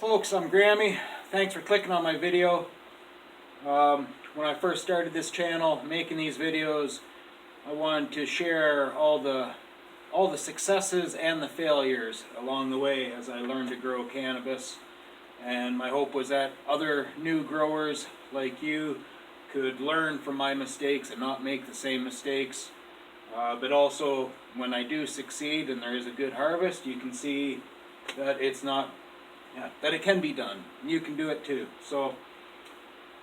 Folks, I'm Grammy. Thanks for clicking on my video. When I first started this channel, making these videos, I wanted to share all the successes and the failures along the way as I learned to grow cannabis. And my hope was that other new growers like you could learn from my mistakes and not make the same mistakes. But also, when I do succeed and there is a good harvest, you can see that it's not, that it can be done. You can do it too. So,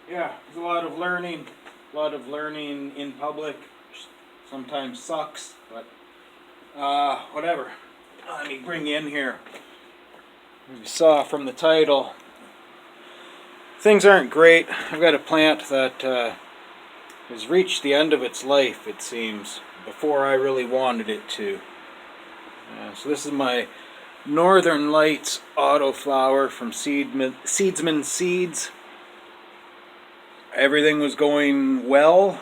yeah, there's a lot of learning in public. Sometimes sucks, but whatever. Let me bring you in here. As you saw from the title, things aren't great. I've got a plant that has reached the end of its life, it seems, before I really wanted it to. So this is my Northern Lights Autoflower from Seedsman Seeds. Everything was going well.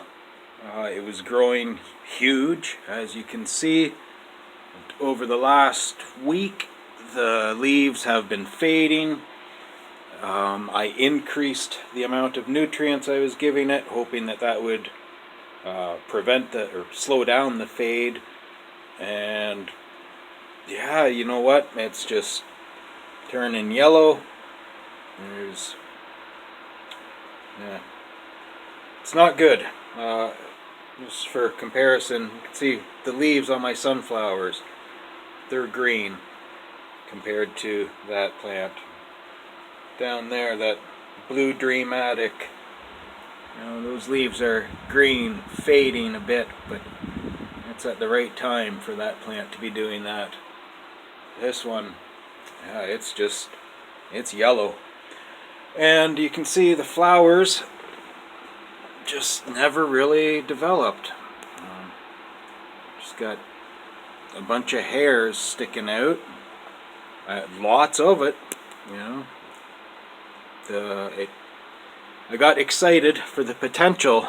It was growing huge, as you can see. Over the last week, the leaves have been fading. I increased the amount of nutrients I was giving it, hoping that would prevent or slow down the fade. And yeah, you know what? It's just turning yellow. It's not good. Just for comparison, you can see the leaves on my sunflowers. They're green compared to that plant. Down there, that blue Dreamatic, those leaves are green, fading a bit, but it's at the right time for that plant to be doing that. This one, it's yellow. And you can see the flowers just never really developed. Just got a bunch of hairs sticking out. Lots of it, I got excited for the potential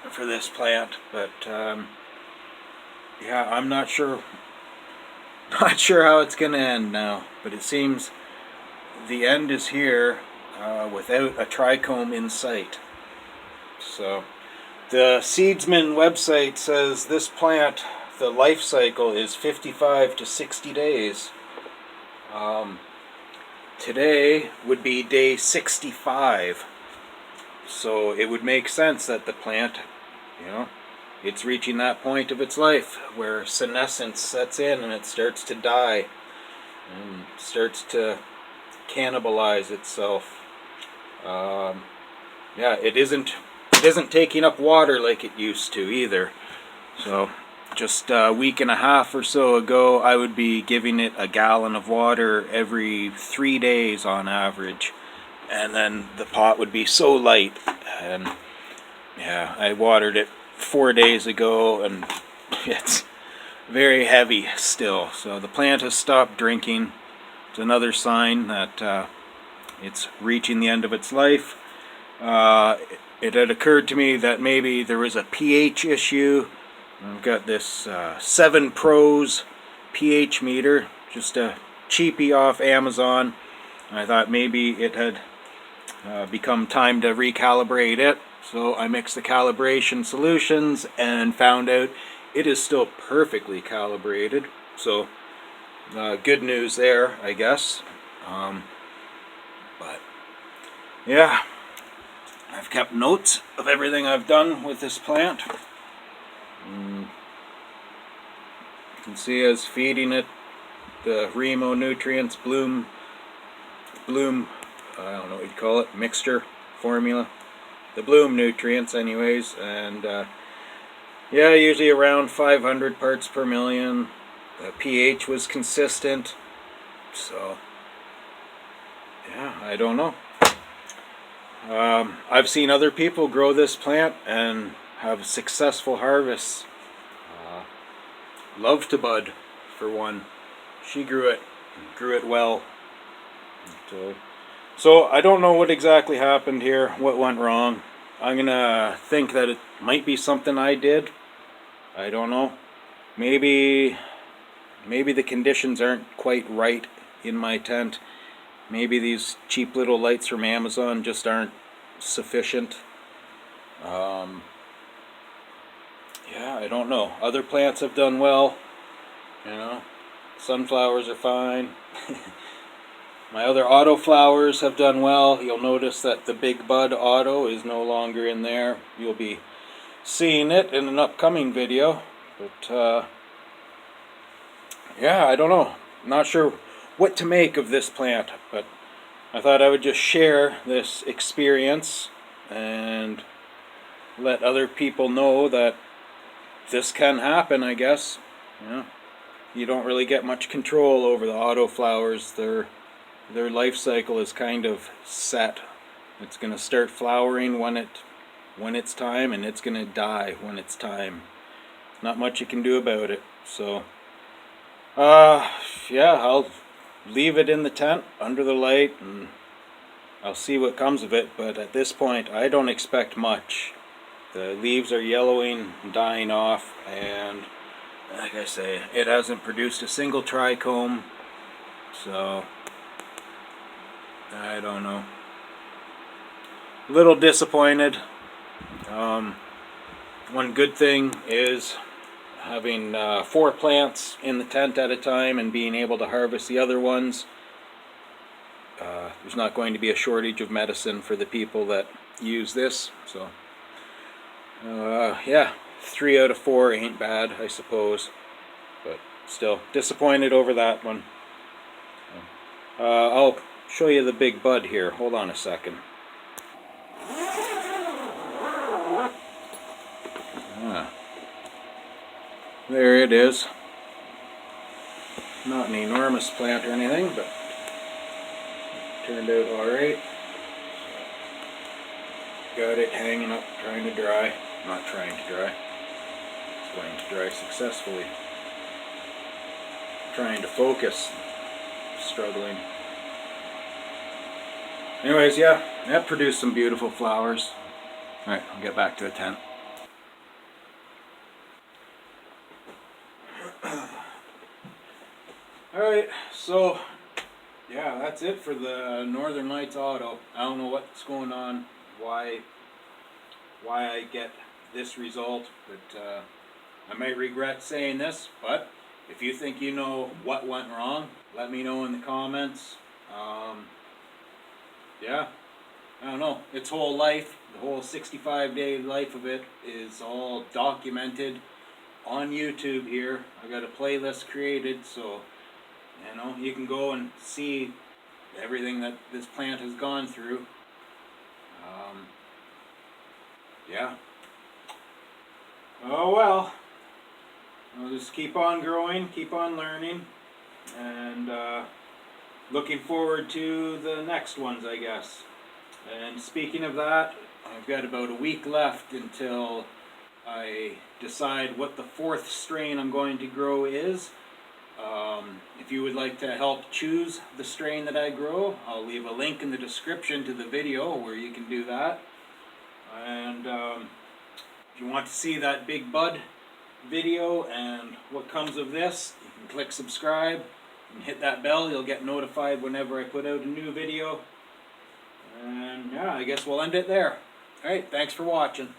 for this plant, but yeah, I'm not sure how it's gonna end now. But it seems the end is here without a trichome in sight. So the Seedsman website says this plant, the life cycle is 55 to 60 days. Today would be day 65. So it would make sense that the plant, it's reaching that point of its life where senescence sets in and it starts to die and starts to cannibalize itself. It isn't taking up water like it used to either. So just a week and a half or so ago, I would be giving it a gallon of water every 3 days on average. And then the pot would be so light. And yeah, I watered it 4 days ago and it's very heavy still. So the plant has stopped drinking. It's another sign that it's reaching the end of its life. It had occurred to me that maybe there was a pH issue. I've got this 7 Pros pH meter, just a cheapie off Amazon. I thought maybe it had become time to recalibrate it. So I mixed the calibration solutions and found out it is still perfectly calibrated. So good news there, I guess. But yeah, I've kept notes of everything I've done with this plant. You can see as feeding it the Remo nutrients, bloom, I don't know what you'd call it, mixture formula. The bloom nutrients anyways, and yeah, usually around 500 parts per million. The pH was consistent, so yeah, I don't know. I've seen other people grow this plant and have successful harvests. Love to Bud, for one. She grew it well. So I don't know what exactly happened here, what went wrong. I'm gonna think that it might be something I did. I don't know. Maybe the conditions aren't quite right in my tent. Maybe these cheap little lights from Amazon just aren't sufficient. Yeah, I don't know. Other plants have done well, you know. Sunflowers are fine. My other autoflowers have done well. You'll notice that the Big Bud Auto is no longer in there. You'll be seeing it in an upcoming video. But, yeah, I don't know. Not sure what to make of this plant, but I thought I would just share this experience and let other people know that this can happen, I guess. Yeah. You don't really get much control over the autoflowers. Their life cycle is kind of set. It's going to start flowering when it's time, and it's going to die when it's time. Not much you can do about it. So yeah, I'll leave it in the tent under the light, and I'll see what comes of it. But at this point, I don't expect much. The leaves are yellowing, dying off, and like I say, it hasn't produced a single trichome, so I don't know. A little disappointed. One good thing is having 4 plants in the tent at a time and being able to harvest the other ones. There's not going to be a shortage of medicine for the people that use this, so yeah, 3 out of 4 ain't bad, I suppose, but still disappointed over that one. I'll show you the big bud here. Hold on a second. There it is. Not an enormous plant or anything, but it turned out alright. Got it hanging up, trying to dry. Not trying to dry. It's going to dry successfully. Trying to focus. Struggling. Anyways, yeah, that produced some beautiful flowers. Alright, I'll get back to the tent. Alright, so yeah, that's it for the Northern Lights Auto. I don't know what's going on, why I get this result, but I might regret saying this, but if you think you know what went wrong, let me know in the comments. Yeah, I don't know, its whole life, the whole 65-day life of it is all documented on YouTube here. I got a playlist created, so you know, you can go and see everything that this plant has gone through. Yeah. Oh well. I'll just keep on growing, keep on learning, and looking forward to the next ones, I guess. And speaking of that, I've got about a week left until I decide what the 4th strain I'm going to grow is. If you would like to help choose the strain that I grow, I'll leave a link in the description to the video where you can do that. And if you want to see that big bud video and what comes of this, you can click subscribe and hit that bell. You'll get notified whenever I put out a new video. And yeah, I guess we'll end it there. Alright, thanks for watching.